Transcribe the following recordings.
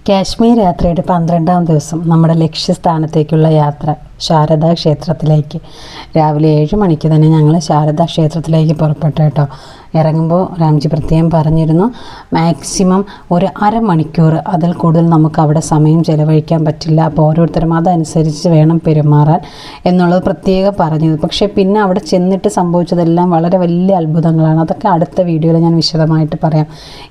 കാശ്മീർ യാത്രയുടെ 12ാം ദിവസം നമ്മുടെ ലക്ഷ്യസ്ഥാനത്തേക്കുള്ള യാത്ര ശാരദാ ക്ഷേത്രത്തിലേക്ക്. രാവിലെ 7 മണിക്ക് തന്നെ ഞങ്ങൾ ശാരദാ ക്ഷേത്രത്തിലേക്ക് പുറപ്പെട്ടു കേട്ടോ. ഇറങ്ങുമ്പോൾ രാംജി പ്രത്യേകം പറഞ്ഞിരുന്നു, മാക്സിമം ഒരു അരമണിക്കൂർ അതിൽ കൂടുതൽ നമുക്ക് അവിടെ സമയം ചിലവഴിക്കാൻ പറ്റില്ല, അപ്പോൾ ഓരോരുത്തരും അതനുസരിച്ച് വേണം പെരുമാറാൻ എന്നുള്ളത് പ്രത്യേകം പറഞ്ഞത്. പക്ഷേ പിന്നെ അവിടെ ചെന്നിട്ട് സംഭവിച്ചതെല്ലാം വളരെ വലിയ അത്ഭുതങ്ങളാണ്. അതൊക്കെ അടുത്ത വീഡിയോയിൽ ഞാൻ വിശദമായിട്ട് പറയാം.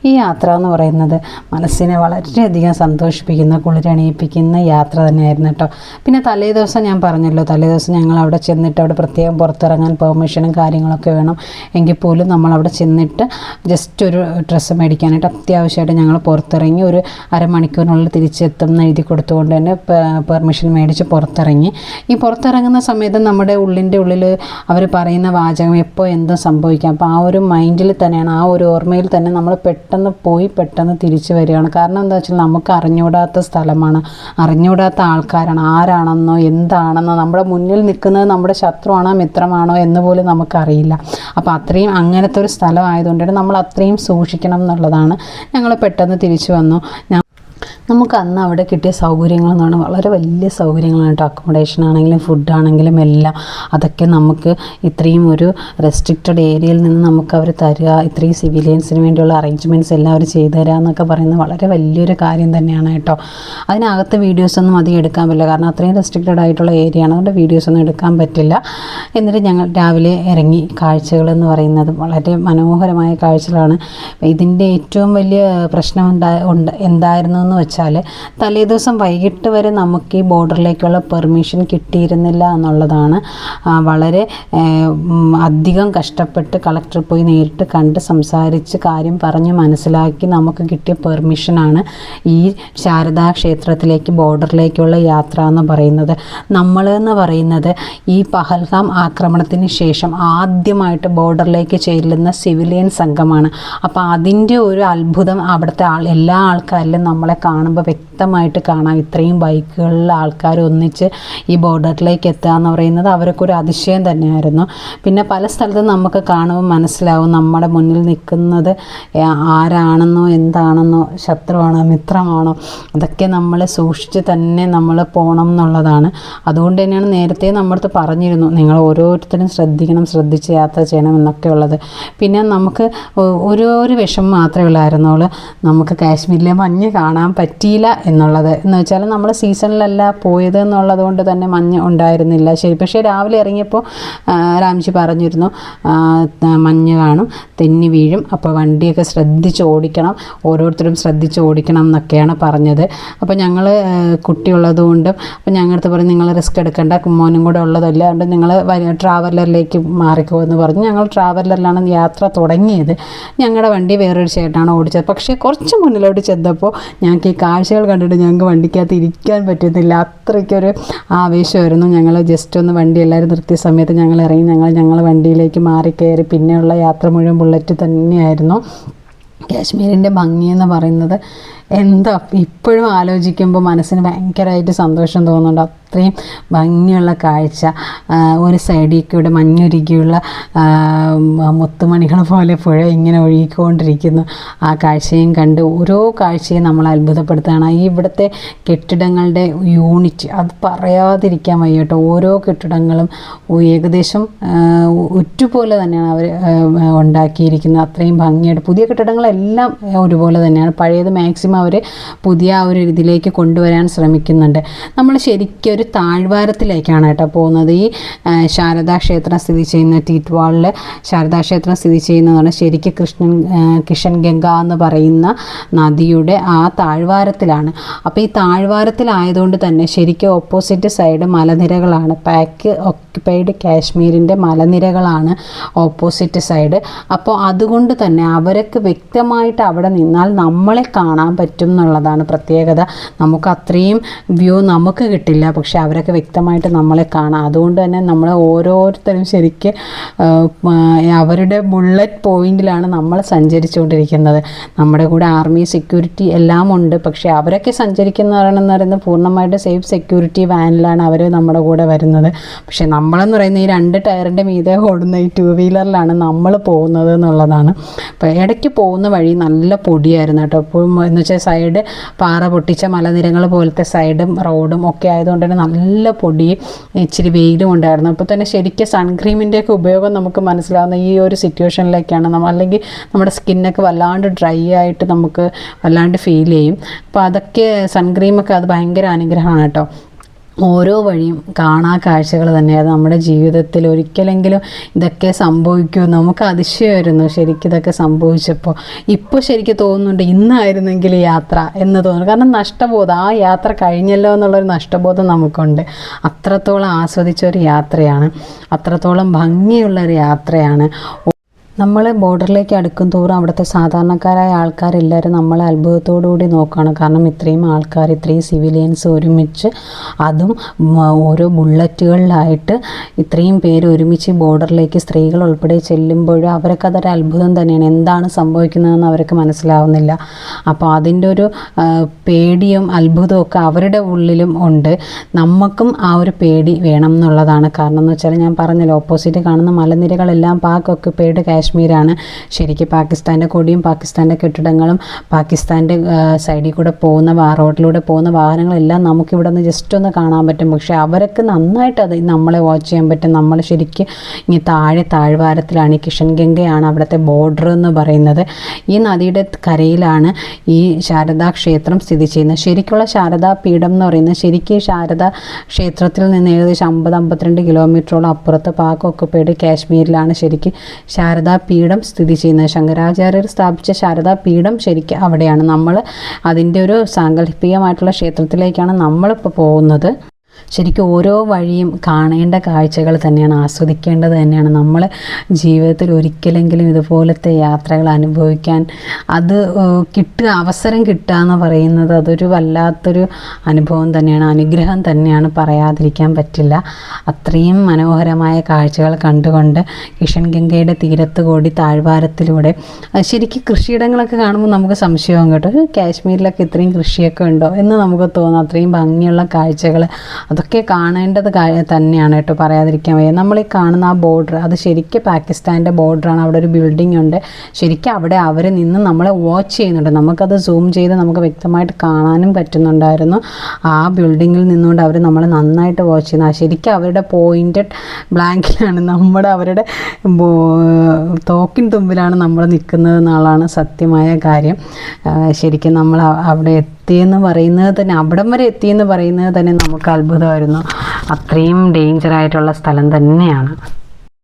ഈ യാത്ര എന്ന് പറയുന്നത് മനസ്സിനെ വളരെയധികം സന്തോഷിപ്പിക്കുന്ന, കുളിരണിയിപ്പിക്കുന്ന യാത്ര തന്നെയായിരുന്നു കേട്ടോ. പിന്നെ തലേ ദിവസം ഞാൻ പറഞ്ഞല്ലോ, തലേ ദിവസം ഞങ്ങൾ അവിടെ ചെന്നിട്ട് അവിടെ പ്രത്യേകം പുറത്തിറങ്ങാൻ പെർമിഷനും കാര്യങ്ങളൊക്കെ വേണം. എങ്കിൽ പോലും നമ്മൾ അവിടെ ചെന്നിട്ട് ജസ്റ്റ് ഒരു ഡ്രസ്സ് മേടിക്കാനായിട്ട് അത്യാവശ്യമായിട്ട് ഞങ്ങൾ പുറത്തിറങ്ങി. ഒരു അരമണിക്കൂറിനുള്ളിൽ തിരിച്ചെത്തുമെന്ന് എഴുതി കൊടുത്തുകൊണ്ട് തന്നെ പെർമിഷൻ മേടിച്ച് പുറത്തിറങ്ങി. ഈ പുറത്തിറങ്ങുന്ന സമയത്ത് നമ്മുടെ ഉള്ളിൻ്റെ ഉള്ളിൽ അവർ പറയുന്ന വാചകം എപ്പോൾ എന്തും സംഭവിക്കാം. അപ്പോൾ ആ ഒരു മൈൻഡിൽ തന്നെയാണ്, ആ ഒരു ഓർമ്മയിൽ തന്നെ നമ്മൾ പെട്ടെന്ന് പോയി പെട്ടെന്ന് തിരിച്ചു വരികയാണ്. കാരണം എന്താ വെച്ചാൽ നമുക്ക് അറിഞ്ഞുകൂടാത്ത സ്ഥലമാണ്, അറിഞ്ഞുകൂടാത്ത ആൾക്കാരാണ്, ആരാണെന്നോ എന്താണെന്നോ, നമ്മുടെ മുന്നിൽ നിൽക്കുന്നത് നമ്മുടെ ശത്രുവാണോ മിത്രമാണോ എന്ന് പോലും നമുക്കറിയില്ല. അപ്പോൾ അത്രയും അങ്ങനത്തെ ഒരു സ്ഥലമായതുകൊണ്ട് നമ്മൾ അത്രയും സൂക്ഷിക്കണം എന്നുള്ളതാണ്. ഞങ്ങൾ പെട്ടെന്ന് തിരിച്ചു വന്നു. നമുക്ക് അന്ന് അവിടെ കിട്ടിയ സൗകര്യങ്ങളെന്ന് പറഞ്ഞാൽ വളരെ വലിയ സൗകര്യങ്ങളാണ് കേട്ടോ. അക്കോമഡേഷൻ ആണെങ്കിലും ഫുഡാണെങ്കിലും എല്ലാം. അതൊക്കെ നമുക്ക് ഇത്രയും ഒരു റെസ്ട്രിക്റ്റഡ് ഏരിയയിൽ നിന്ന് നമുക്ക് അവർ തരിക, ഇത്രയും സിവിലിയൻസിന് വേണ്ടിയുള്ള അറേഞ്ച്മെൻറ്റ്സ് എല്ലാം അവർ ചെയ്തു തരിക എന്നൊക്കെ പറയുന്നത് വളരെ വലിയൊരു കാര്യം തന്നെയാണ് കേട്ടോ. അതിനകത്ത് വീഡിയോസൊന്നും അധികം എടുക്കാൻ പറ്റില്ല, കാരണം അത്രയും റെസ്ട്രിക്റ്റഡ് ആയിട്ടുള്ള ഏരിയ ആണ്, അതുകൊണ്ട് വീഡിയോസൊന്നും എടുക്കാൻ പറ്റില്ല. എന്നിട്ട് ഞങ്ങൾ രാവിലെ ഇറങ്ങി. കാഴ്ചകളെന്ന് പറയുന്നത് വളരെ മനോഹരമായ കാഴ്ചകളാണ്. ഇതിൻ്റെ ഏറ്റവും വലിയ പ്രശ്നം എന്തായിരുന്നു എന്ന് വെച്ചാൽ, തലേദിവസം വൈകിട്ട് വരെ നമുക്ക് ഈ ബോർഡറിലേക്കുള്ള പെർമിഷൻ കിട്ടിയിരുന്നില്ല എന്നുള്ളതാണ്. വളരെ അധികം കഷ്ടപ്പെട്ട് കളക്ടർ പോയി നേരിട്ട് കണ്ട് സംസാരിച്ച് കാര്യം പറഞ്ഞ് മനസ്സിലാക്കി നമുക്ക് കിട്ടിയ പെർമിഷനാണ് ഈ ശാരദാ ക്ഷേത്രത്തിലേക്ക് ബോർഡറിലേക്കുള്ള യാത്ര എന്ന് പറയുന്നത്. നമ്മളെന്ന് പറയുന്നത് ഈ പഹൽഗാം ആക്രമണത്തിന് ശേഷം ആദ്യമായിട്ട് ബോർഡറിലേക്ക് ചെല്ലുന്ന സിവിലിയൻ സംഘമാണ്. അപ്പോൾ അതിൻ്റെ ഒരു അത്ഭുതം അവിടുത്തെ എല്ലാ ആൾക്കാരിലും നമ്മളെ കാണുമ്പോൾ വ്യക്തമായിട്ട് കാണാം. ഇത്രയും ബൈക്കുകളിൽ ആൾക്കാർ ഒന്നിച്ച് ഈ ബോർഡറിലേക്ക് എത്തുക എന്ന് പറയുന്നത് അവർക്ക് ഒരു അതിശയം തന്നെയായിരുന്നു. പിന്നെ പല സ്ഥലത്തും നമുക്ക് കാണുമ്പോൾ മനസ്സിലാവും നമ്മുടെ മുന്നിൽ നിൽക്കുന്നത് ആരാണെന്നോ എന്താണെന്നോ, ശത്രുവാണോ മിത്രമാണോ, അതൊക്കെ നമ്മൾ സൂക്ഷിച്ച് തന്നെ നമ്മൾ പോകണം എന്നുള്ളതാണ്. അതുകൊണ്ട് തന്നെയാണ് നേരത്തെ നമ്മളടുത്ത് പറഞ്ഞിരുന്നു, നിങ്ങൾ ഓരോരുത്തരും ശ്രദ്ധിക്കണം, ശ്രദ്ധിച്ച് യാത്ര ചെയ്യണം എന്നൊക്കെ ഉള്ളത്. പിന്നെ നമുക്ക് ഒരു വിഷമം മാത്രമേ ഉള്ളായിരുന്നുള്ളൂ, നമുക്ക് കാശ്മീരിലെ മഞ്ഞ് കാണാൻ പറ്റിയില്ല എന്നുള്ളത്. എന്ന് വെച്ചാൽ നമ്മൾ സീസണിലല്ല പോയത് എന്നുള്ളത് കൊണ്ട് തന്നെ മഞ്ഞ് ഉണ്ടായിരുന്നില്ല. ശരി, പക്ഷേ രാവിലെ ഇറങ്ങിയപ്പോൾ രാംജി പറഞ്ഞിരുന്നു മഞ്ഞ് കാണും, തെന്നി വീഴും, അപ്പോൾ വണ്ടിയൊക്കെ ശ്രദ്ധിച്ച് ഓടിക്കണം, ഓരോരുത്തരും ശ്രദ്ധിച്ച് ഓടിക്കണം എന്നൊക്കെയാണ് പറഞ്ഞത്. അപ്പോൾ ഞങ്ങൾ കുട്ടിയുള്ളതുകൊണ്ടും അപ്പോൾ ഞങ്ങളടുത്ത് പറഞ്ഞു, നിങ്ങൾ റിസ്ക് എടുക്കേണ്ട, മോനും കൂടെ ഉള്ളതല്ല, അതുകൊണ്ട് നിങ്ങൾ ട്രാവലറിലേക്ക് മാറിക്കോ എന്ന് പറഞ്ഞു. ഞങ്ങൾ ട്രാവലറിലാണ് യാത്ര തുടങ്ങിയത്. ഞങ്ങളുടെ വണ്ടി വേറൊരു ചേട്ടനാണ് ഓടിച്ചത്. പക്ഷേ കുറച്ച് മുന്നിലോട്ട് ചെന്നപ്പോൾ ഞങ്ങൾക്ക് ഈ കാഴ്ചകൾ കണ്ടിട്ട് ഞങ്ങൾക്ക് വണ്ടിക്കകത്ത് ഇരിക്കാൻ പറ്റുന്നില്ല, അത്രയ്ക്കൊരു ആവേശമായിരുന്നു. ഞങ്ങൾ ജസ്റ്റ് ഒന്ന് വണ്ടി എല്ലാവരും നിർത്തിയ സമയത്ത് ഞങ്ങൾ ഇറങ്ങി, ഞങ്ങൾ വണ്ടിയിലേക്ക് മാറിക്കയറി. പിന്നെയുള്ള യാത്ര മുഴുവൻ ബുള്ളറ്റ് തന്നെയായിരുന്നു. കാശ്മീരിൻ്റെ ഭംഗിയെന്ന് പറയുന്നത് എന്താ, ഇപ്പോഴും ആലോചിക്കുമ്പോൾ മനസ്സിന് ഭയങ്കരമായിട്ട് സന്തോഷം തോന്നുന്നുണ്ട്. അത്രയും ഭംഗിയുള്ള കാഴ്ച. ഒരു സൈഡിൽ കൂടെ മഞ്ഞുരുകിയുള്ള മുത്തുമണികൾ പോലെ പുഴ ഇങ്ങനെ ഒഴുകിക്കൊണ്ടിരിക്കുന്നു. ആ കാഴ്ചയും കണ്ട് ഓരോ കാഴ്ചയും നമ്മൾ അത്ഭുതപ്പെടുത്തുകയാണ്. ഈ ഇവിടുത്തെ കെട്ടിടങ്ങളുടെ യൂണിറ്റ് അത് പറയാതിരിക്കാൻ വയ്യ കേട്ടോ. ഓരോ കെട്ടിടങ്ങളും ഏകദേശം ഒറ്റുപോലെ തന്നെയാണ് അവർ ഉണ്ടാക്കിയിരിക്കുന്നത്. അത്രയും ഭംഗിയായിട്ട് പുതിയ കെട്ടിടങ്ങളെല്ലാം ഒരുപോലെ തന്നെയാണ്. പഴയത് മാക്സിമം അവർ പുതിയ ഒരു ഇതിലേക്ക് കൊണ്ടുവരാൻ ശ്രമിക്കുന്നുണ്ട്. നമ്മൾ ശരിക്കും ഒരു താഴ്വാരത്തിലേക്കാണ് കേട്ടോ പോകുന്നത്. ഈ ശാരദാ ക്ഷേത്രം സ്ഥിതി ചെയ്യുന്ന ടീറ്റ്വാളിൽ ശാരദാ ക്ഷേത്രം സ്ഥിതി ചെയ്യുന്നതാണ് ശരിക്കും കിഷൻ ഗംഗ എന്ന് പറയുന്ന നദിയുടെ ആ താഴ്വാരത്തിലാണ്. അപ്പോൾ ഈ താഴ്വാരത്തിലായതുകൊണ്ട് തന്നെ ശരിക്കും ഓപ്പോസിറ്റ് സൈഡ് മലനിരകളാണ്. പാക്ക് ഓക്യുപ്പൈഡ് കാശ്മീരിൻ്റെ മലനിരകളാണ് ഓപ്പോസിറ്റ് സൈഡ്. അപ്പോൾ അതുകൊണ്ട് തന്നെ അവർക്ക് വ്യക്തമായിട്ട് അവിടെ നിന്നാൽ നമ്മളെ കാണാൻ പറ്റും എന്നുള്ളതാണ് പ്രത്യേകത. നമുക്ക് അത്രയും വ്യൂ നമുക്ക് കിട്ടില്ല, പക്ഷെ അവരൊക്കെ വ്യക്തമായിട്ട് നമ്മളെ കാണാം. അതുകൊണ്ട് തന്നെ നമ്മൾ ഓരോരുത്തരും ശരിക്കും അവരുടെ ബുള്ളറ്റ് പോയിന്റിലാണ് നമ്മൾ സഞ്ചരിച്ചുകൊണ്ടിരിക്കുന്നത്. നമ്മുടെ കൂടെ ആർമി, സെക്യൂരിറ്റി എല്ലാം ഉണ്ട്, പക്ഷേ അവരൊക്കെ സഞ്ചരിക്കുന്നവരാണെന്ന് പറയുന്നത് പൂർണ്ണമായിട്ട് സേഫ് സെക്യൂരിറ്റി വാനിലാണ് അവർ നമ്മുടെ കൂടെ വരുന്നത്. പക്ഷേ നമ്മളെന്ന് പറയുന്നത് ഈ 2 ടയറിൻ്റെ മീതെ ഓടുന്ന ഈ 2 വീലറിലാണ് നമ്മൾ പോകുന്നത് എന്നുള്ളതാണ്. അപ്പോൾ ഇടയ്ക്ക് പോകുന്ന വഴി നല്ല പൊടിയായിരുന്നു കേട്ടോ. എപ്പോഴും എന്ന് വെച്ചാൽ സൈഡ് പാറ പൊട്ടിച്ച മലനിരകൾ പോലത്തെ സൈഡും റോഡും ഒക്കെ ആയതുകൊണ്ട് തന്നെ നല്ല പൊടിയും ഇച്ചിരി വെയിലും ഉണ്ടായിരുന്നു. അപ്പോൾ തന്നെ ശരിക്കും സൺക്രീമിൻ്റെയൊക്കെ ഉപയോഗം നമുക്ക് മനസ്സിലാവുന്ന ഈ ഒരു സിറ്റുവേഷനിലേക്കാണ് അല്ലെങ്കിൽ നമ്മുടെ സ്കിന്നൊക്കെ വല്ലാണ്ട് ഡ്രൈ ആയിട്ട് നമുക്ക് വല്ലാണ്ട് ഫീൽ ചെയ്യും. അപ്പോൾ അതൊക്കെ സൺക്രീമൊക്കെ അത് ഭയങ്കര അനുഗ്രഹമാണ് കേട്ടോ. ഓരോ വഴിയും കാണാ കാഴ്ചകൾ തന്നെയാണ്. നമ്മുടെ ജീവിതത്തിൽ ഒരിക്കലെങ്കിലും ഇതൊക്കെ സംഭവിക്കുമോ, നമുക്ക് അതിശയമായിരുന്നു ശരിക്കും ഇതൊക്കെ സംഭവിച്ചപ്പോൾ. ഇപ്പോൾ ശരിക്കും തോന്നുന്നുണ്ട് ഇന്നായിരുന്നെങ്കിൽ യാത്ര എന്ന് തോന്നുന്നു. കാരണം നഷ്ടബോധം, ആ യാത്ര കഴിഞ്ഞല്ലോ എന്നുള്ളൊരു നഷ്ടബോധം നമുക്കുണ്ട്. അത്രത്തോളം ആസ്വദിച്ചൊരു യാത്രയാണ്, അത്രത്തോളം ഭംഗിയുള്ളൊരു യാത്രയാണ്. നമ്മൾ ബോർഡറിലേക്ക് അടുക്കും തോറും അവിടുത്തെ സാധാരണക്കാരായ ആൾക്കാരെല്ലാവരും നമ്മളെ അത്ഭുതത്തോടുകൂടി നോക്കുകയാണ്. കാരണം ഇത്രയും ആൾക്കാർ, ഇത്രയും സിവിലിയൻസ് ഒരുമിച്ച്, അതും ഓരോ ബുള്ളറ്റുകളിലായിട്ട് ഇത്രയും പേര് ഒരുമിച്ച് ബോർഡറിലേക്ക് സ്ത്രീകൾ ഉൾപ്പെടെ ചെല്ലുമ്പോൾ അവർക്ക് അതൊരു അത്ഭുതം തന്നെയാണ്. എന്താണ് സംഭവിക്കുന്നതെന്ന് അവർക്ക് മനസ്സിലാവുന്നില്ല. അപ്പോൾ അതിൻ്റെ ഒരു പേടിയും അത്ഭുതവും ഒക്കെ അവരുടെ ഉള്ളിലും ഉണ്ട്. നമുക്കും ആ ഒരു പേടി വേണം എന്നുള്ളതാണ്. കാരണം എന്ന് വെച്ചാൽ ഞാൻ പറഞ്ഞല്ലോ, ഓപ്പോസിറ്റ് കാണുന്ന മലനിരകളെല്ലാം പാക് ഒക്യുപ്പൈഡ് കാശ്മീരാണ്. ശരിക്കും പാകിസ്ഥാൻ്റെ കൊടിയും പാകിസ്ഥാൻ്റെ കെട്ടിടങ്ങളും പാകിസ്ഥാൻ്റെ സൈഡിൽ കൂടെ പോകുന്ന റോഡിലൂടെ പോകുന്ന വാഹനങ്ങളെല്ലാം നമുക്കിവിടെ നിന്ന് ജസ്റ്റ് ഒന്ന് കാണാൻ പറ്റും. പക്ഷേ അവരൊക്കെ നന്നായിട്ട് അത് നമ്മളെ വാച്ച് ചെയ്യാൻ പറ്റും. നമ്മൾ ശരിക്കും ഇനി താഴ്വാരത്തിലാണ്, ഈ കിഷൻഗംഗയാണ് അവിടുത്തെ ബോർഡർ എന്ന് പറയുന്നത്. ഈ നദിയുടെ കരയിലാണ് ഈ ശാരദാ ക്ഷേത്രം സ്ഥിതി ചെയ്യുന്നത്. ശരിക്കുള്ള ശാരദാ പീഠം എന്ന് പറയുന്നത് ശരിക്കും ശാരദാ ക്ഷേത്രത്തിൽ നിന്ന് ഏകദേശം 50-52 കിലോമീറ്ററോളം അപ്പുറത്ത് പാക് ഒക്യുപ്പൈഡ് കാശ്മീരിലാണ് ശരിക്കും ശാരദാ പീഠം സ്ഥിതി ചെയ്യുന്നത്. ശങ്കരാചാര്യർ സ്ഥാപിച്ച ശാരദാ പീഠം ശരിക്കും അവിടെയാണ്. നമ്മൾ അതിൻ്റെ ഒരു സാങ്കല്പികമായിട്ടുള്ള ക്ഷേത്രത്തിലേക്കാണ് നമ്മളിപ്പോൾ പോകുന്നത്. ശരിക്കും ഓരോ വഴിയും കാണേണ്ട കാഴ്ചകൾ തന്നെയാണ്, ആസ്വദിക്കേണ്ടത് തന്നെയാണ്. നമ്മൾ ജീവിതത്തിൽ ഒരിക്കലെങ്കിലും ഇതുപോലത്തെ യാത്രകൾ അനുഭവിക്കാൻ അത് അവസരം കിട്ടുക എന്ന് പറയുന്നത് അതൊരു വല്ലാത്തൊരു അനുഭവം തന്നെയാണ്, അനുഗ്രഹം തന്നെയാണ്, പറയാതിരിക്കാൻ പറ്റില്ല. അത്രയും മനോഹരമായ കാഴ്ചകൾ കണ്ടുകൊണ്ട് കിഷൻഗംഗയുടെ തീരത്ത് കൂടി താഴ്വാരത്തിലൂടെ ശരിക്കും കൃഷിയിടങ്ങളൊക്കെ കാണുമ്പോൾ നമുക്ക് സംശയവും കേട്ടോ, കാശ്മീരിലൊക്കെ ഇത്രയും കൃഷിയൊക്കെ ഉണ്ടോ എന്ന് നമുക്ക് തോന്നും. അത്രയും ഭംഗിയുള്ള കാഴ്ചകൾ അതൊക്കെ കാണേണ്ടത് തന്നെയാണ് കേട്ടോ, പറയാതിരിക്കാൻ വയ്യ. നമ്മൾ ഈ കാണുന്ന ആ ബോർഡർ അത് ശരിക്കും പാകിസ്ഥാൻ്റെ ബോർഡറാണ്. അവിടെ ഒരു ബിൽഡിംഗ് ഉണ്ട്. ശരിക്കും അവിടെ അവർ നിന്ന് നമ്മളെ വാച്ച് ചെയ്യുന്നുണ്ട്. നമുക്കത് സൂം ചെയ്ത് നമുക്ക് വ്യക്തമായിട്ട് കാണാനും പറ്റുന്നുണ്ടായിരുന്നു. ആ ബിൽഡിങ്ങിൽ നിന്നുകൊണ്ട് അവർ നമ്മളെ നന്നായിട്ട് വാച്ച് ചെയ്യുന്നത്. ശരിക്കും അവരുടെ പോയിൻറ്റഡ് ബ്ലാങ്കിലാണ് അവരുടെ തോക്കിൻ തുമ്പിലാണ് നമ്മൾ നിൽക്കുന്നത് എന്നുള്ളതാണ് സത്യമായ കാര്യം. ശരിക്കും നമ്മൾ അവിടെ എത്തിയെന്ന് പറയുന്നത് തന്നെ, അവിടം വരെ എത്തിയെന്ന് പറയുന്നത് തന്നെ നമുക്ക് അത്ഭുതമായിരുന്നു. അത്രയും ഡേഞ്ചറായിട്ടുള്ള സ്ഥലം തന്നെയാണ്.